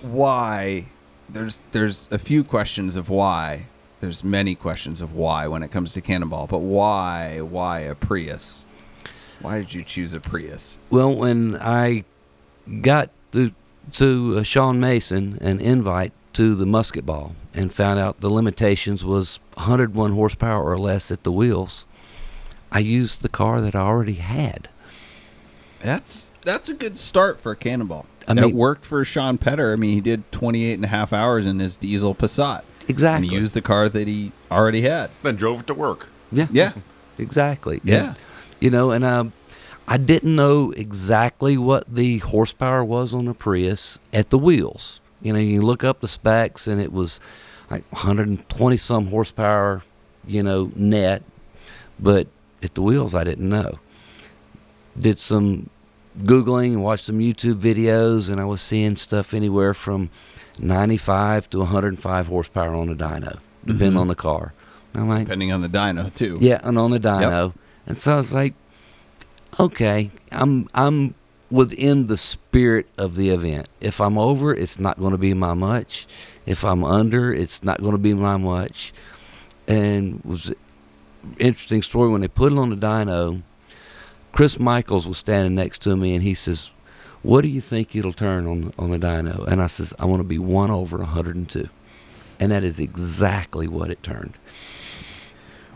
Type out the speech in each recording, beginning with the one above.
why there's a few questions of why. There's many questions of why when it comes to Cannonball, but why a Prius? Why did you choose a Prius? Well, when I got to Sean Mason an invite to the Musketball and found out the limitations was 101 horsepower or less at the wheels, I used the car that I already had. That's a good start for a Cannonball. I That mean, worked for Sean Petter. I mean, he did 28 and a half hours in his diesel Passat. exactly. And he used the car that he already had. Then drove it to work. Yeah. Yeah. Exactly. Yeah. And, I didn't know exactly what the horsepower was on the Prius at the wheels. You look up the specs and it was like 120 some horsepower, net. But at the wheels, I didn't know. Did some Googling and watched some YouTube videos, and I was seeing stuff anywhere from 95 to 105 horsepower on a dyno, depending on the car. And I'm like, Depending on the dyno, too. yeah, and on the dyno. And so I was like, okay, I'm within the spirit of the event. If I'm over, it's not going to be my much. If I'm under, it's not going to be my much. And it was an interesting story when they put it on the dyno. Chris Michaels was standing next to me, and he says, "What do you think it'll turn on the dyno?" And I says, "I want to be 1 over 102." And that is exactly what it turned.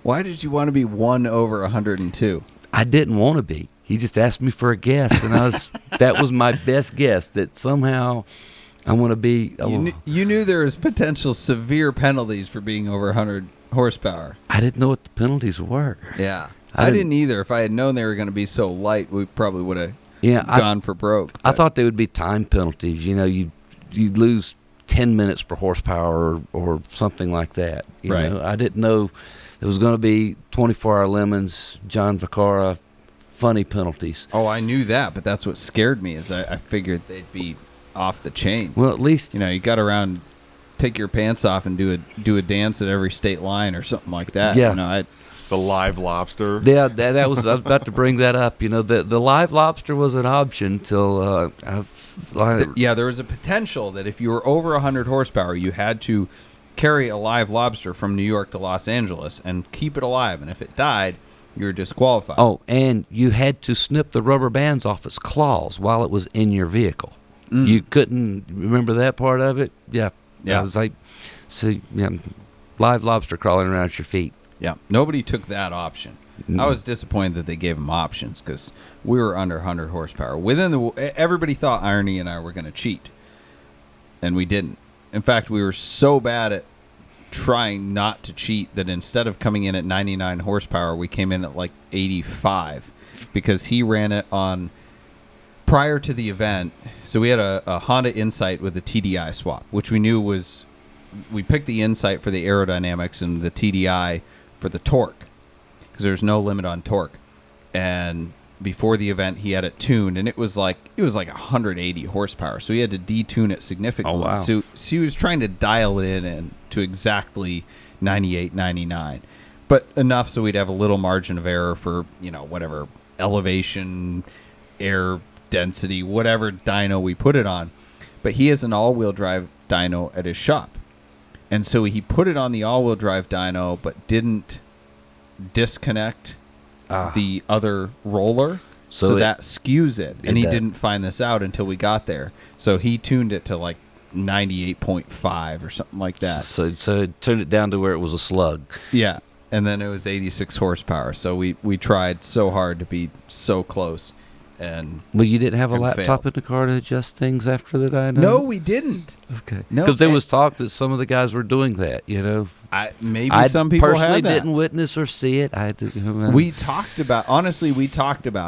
Why did you want to be 1 over 102? I didn't want to be. He just asked me for a guess, and that was my best guess, that somehow I want to be. You knew there was potential severe penalties for being over 100 horsepower. I didn't know what the penalties were. Yeah. I I didn't- didn't either. If I had known they were going to be so light, we probably would have Yeah, gone for broke. I but- thought they would be time penalties. You lose 10 minutes per horsepower or something like that. Right. I didn't know it was going to be 24-hour lemons, John Vaccaro, funny penalties. Oh, I knew that, but that's what scared me. Is I figured they'd be off the chain. Well, at least You got around, take your pants off and do a dance at every state line or something like that. Yeah. The live lobster. yeah, that was I was about to bring that up. The live lobster was an option till Yeah, there was a potential that if you were over 100 horsepower, you had to carry a live lobster from New York to Los Angeles and keep it alive. And if it died, you were disqualified. Oh, and you had to snip the rubber bands off its claws while it was in your vehicle. You couldn't remember that part of it. Yeah. Yeah. I was like, so yeah, live lobster crawling around at your feet. Yeah, nobody took that option. I was disappointed that they gave them options because we were under 100 horsepower. Everybody thought Irony and I were going to cheat, and we didn't. In fact, we were so bad at trying not to cheat that instead of coming in at 99 horsepower, we came in at like 85 because he ran it on prior to the event. So we had a Honda Insight with a TDI swap, which we knew was, we picked the Insight for the aerodynamics and the TDI for the torque because there's no limit on torque. And before the event, he had it tuned, and it was like 180 horsepower. So he had to detune it significantly. Oh, wow. So he was trying to dial it in to exactly 98, 99, but enough so we'd have a little margin of error for whatever elevation, air density, whatever dyno we put it on. But he has an all-wheel drive dyno at his shop. And so he put it on the all-wheel drive dyno, but didn't disconnect the other roller. So that skews it. And he didn't find this out until we got there. So he tuned it to like 98.5 or something like that. So it turned it down to where it was a slug. Yeah. And then it was 86 horsepower. So we tried so hard to be so close. Well, you didn't have a and laptop failed. in the car to adjust things after the dyno? No, we didn't. Okay. No, Because there was talk that some of the guys were doing that, Maybe some people personally had that. didn't witness or see it. I had to. We talked about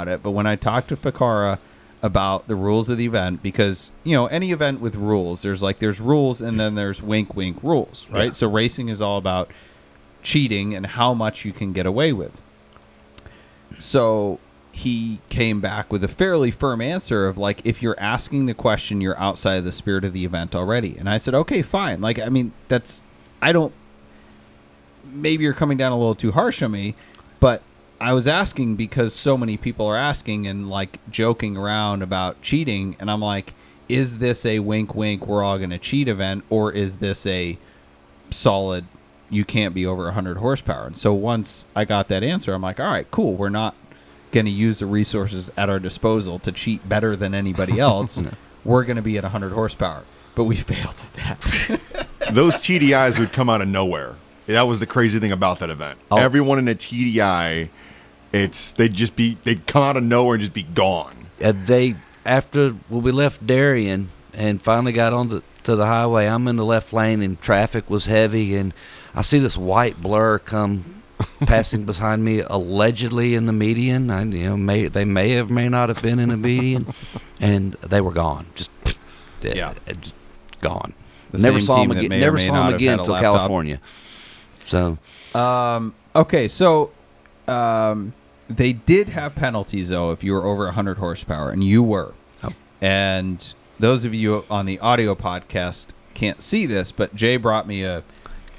it, but when I talked to Vaccaro about the rules of the event, because any event with rules, there's rules and then there's wink rules, right? Yeah. So racing is all about cheating and how much you can get away with. So he came back with a fairly firm answer of if you're asking the question, you're outside of the spirit of the event already. And I said, okay, fine. Maybe you're coming down a little too harsh on me, but I was asking because so many people are asking and joking around about cheating. And I'm like, is this a wink, wink, we're all going to cheat event, or is this a solid, you can't be over 100 horsepower? And so once I got that answer, I'm like, all right, cool. We're not going to use the resources at our disposal to cheat better than anybody else. We're going to be at 100 horsepower. But we failed at that. Those TDIs would come out of nowhere. That was the crazy thing about that event. Oh. Everyone in a TDI, they'd come out of nowhere and just be gone. After we left Darien and finally got on to the highway, I'm in the left lane and traffic was heavy, and I see this white blur come passing behind me, allegedly in the median. They may not have been in the median, and they were gone. Just gone. Never saw them again. Never saw them again until California. So, okay, so they did have penalties though if you were over 100 horsepower, and you were. Oh. And those of you on the audio podcast can't see this, but Jay brought me a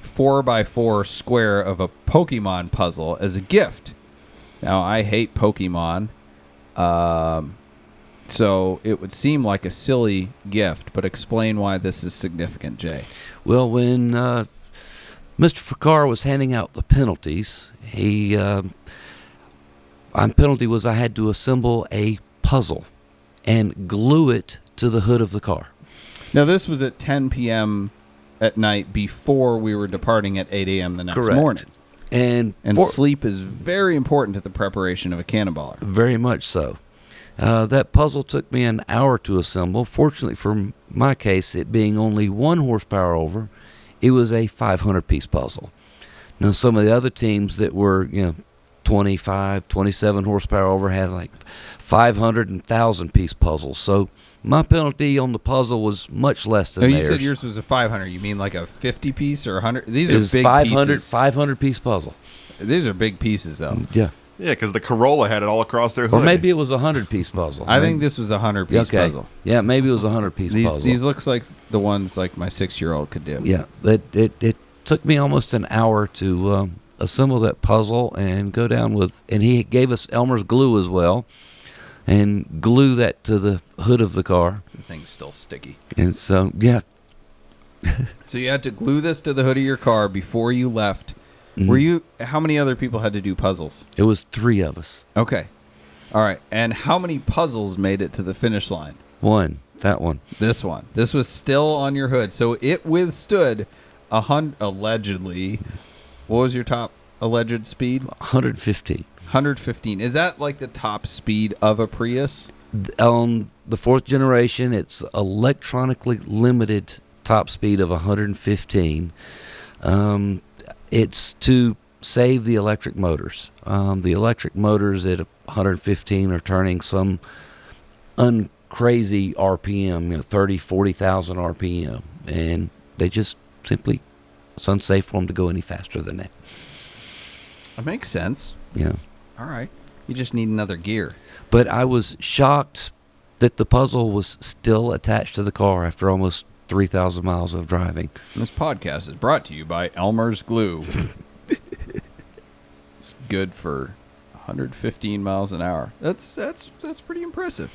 4x4 square of a Pokemon puzzle as a gift. Now I hate Pokemon, so it would seem like a silly gift, but explain why this is significant, Jay. Well, when Mr. Fakar was handing out the penalties, penalty was I had to assemble a puzzle and glue it to the hood of the car. Now, this was at 10 p.m. at night before we were departing at 8 a.m. the next Correct. morning. And Sleep is very important to the preparation of a cannonballer. Very much so. That puzzle took me an hour to assemble. Fortunately for my case, it being only 1 horsepower over, it was a 500-piece puzzle. Now, some of the other teams that were, 25, 27 horsepower over had like 500 and 1,000-piece puzzles. So my penalty on the puzzle was much less than theirs. You said yours was a 500. You mean like a 50-piece or 100? These are big 500, pieces. 500-piece puzzle. These are big pieces, though. Yeah. Yeah, because the Corolla had it all across their hood. Or maybe it was a 100-piece puzzle. I think this was a 100-piece puzzle. Yeah, maybe it was a 100-piece puzzle. These looks like the ones like my 6-year-old could do. Yeah, it took me almost an hour to assemble that puzzle and go down with, and he gave us Elmer's glue as well, and glue that to the hood of the car. The thing's still sticky. And so, yeah. So you had to glue this to the hood of your car before you left. Mm-hmm. How many other people had to do puzzles? It was 3 of us. Okay. All right. And how many puzzles made it to the finish line? That one. This one. This was still on your hood. So it withstood allegedly. What was your top alleged speed? 115. 115. Is that like the top speed of a Prius? On the 4th generation, it's electronically limited top speed of 115. It's to save the electric motors. The electric motors at 115 are turning some uncrazy RPM, 30, 40,000 RPM. And they just simply, it's unsafe for them to go any faster than that. That makes sense. Yeah. All right. You just need another gear. But I was shocked that the puzzle was still attached to the car after almost 3,000 miles of driving. This podcast is brought to you by Elmer's Glue. It's good for 115 miles an hour. That's pretty impressive.